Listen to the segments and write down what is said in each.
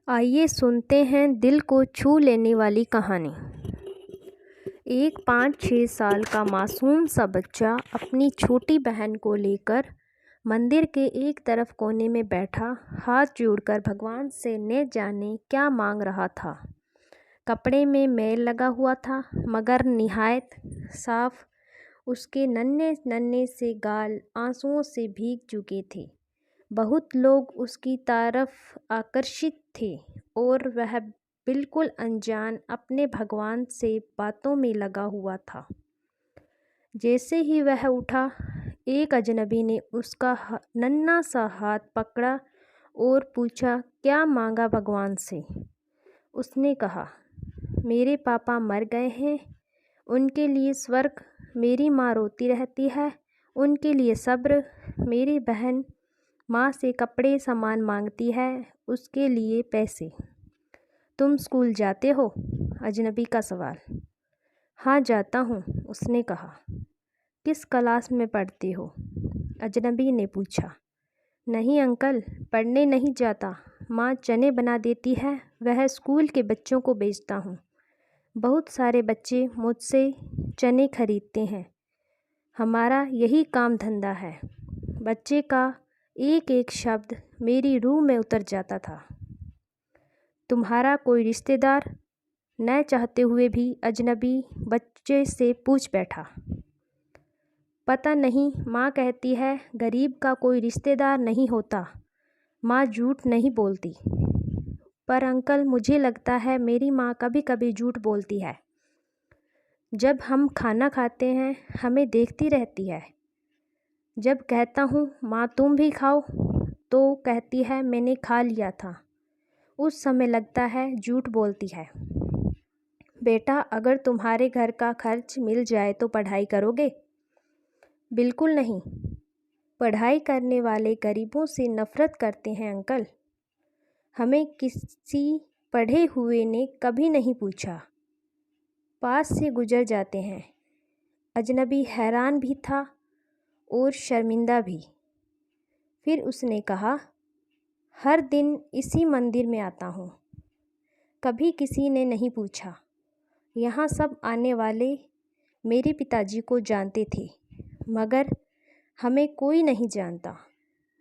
आइए सुनते हैं दिल को छू लेने वाली कहानी। एक 5-6 साल का मासूम सा बच्चा अपनी छोटी बहन को लेकर मंदिर के एक तरफ कोने में बैठा हाथ जोड़कर भगवान से न जाने क्या मांग रहा था। कपड़े में मैल लगा हुआ था मगर निहायत साफ। उसके नन्हे नन्हे से गाल आंसुओं से भीग चुके थे। बहुत लोग उसकी तरफ आकर्षित थे और वह बिल्कुल अनजान अपने भगवान से बातों में लगा हुआ था। जैसे ही वह उठा, एक अजनबी ने उसका नन्हा सा हाथ पकड़ा और पूछा, क्या मांगा भगवान से? उसने कहा, मेरे पापा मर गए हैं, उनके लिए स्वर्ग। मेरी माँ रोती रहती है, उनके लिए सब्र। मेरी बहन माँ से कपड़े सामान मांगती है, उसके लिए पैसे। तुम स्कूल जाते हो? अजनबी का सवाल। हाँ जाता हूँ, उसने कहा। किस क्लास में पढ़ती हो? अजनबी ने पूछा। नहीं अंकल, पढ़ने नहीं जाता। माँ चने बना देती है, वह स्कूल के बच्चों को बेचता हूँ। बहुत सारे बच्चे मुझसे चने खरीदते हैं, हमारा यही काम धंधा है। बच्चे का एक एक शब्द मेरी रूह में उतर जाता था। तुम्हारा कोई रिश्तेदार? न चाहते हुए भी अजनबी बच्चे से पूछ बैठा। पता नहीं, माँ कहती है गरीब का कोई रिश्तेदार नहीं होता। माँ झूठ नहीं बोलती। पर अंकल, मुझे लगता है मेरी माँ कभी कभी झूठ बोलती है। जब हम खाना खाते हैं हमें देखती रहती है। जब कहता हूँ माँ तुम भी खाओ, तो कहती है मैंने खा लिया था। उस समय लगता है झूठ बोलती है। बेटा, अगर तुम्हारे घर का खर्च मिल जाए तो पढ़ाई करोगे? बिल्कुल नहीं। पढ़ाई करने वाले गरीबों से नफ़रत करते हैं अंकल। हमें किसी पढ़े हुए ने कभी नहीं पूछा, पास से गुजर जाते हैं। अजनबी हैरान भी था और शर्मिंदा भी। फिर उसने कहा, हर दिन इसी मंदिर में आता हूँ, कभी किसी ने नहीं पूछा। यहाँ सब आने वाले मेरे पिताजी को जानते थे, मगर हमें कोई नहीं जानता।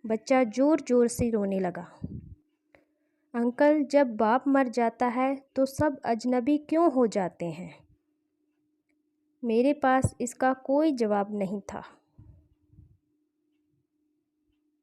बच्चा ज़ोर ज़ोर से रोने लगा। अंकल, जब बाप मर जाता है तो सब अजनबी क्यों हो जाते हैं? मेरे पास इसका कोई जवाब नहीं था।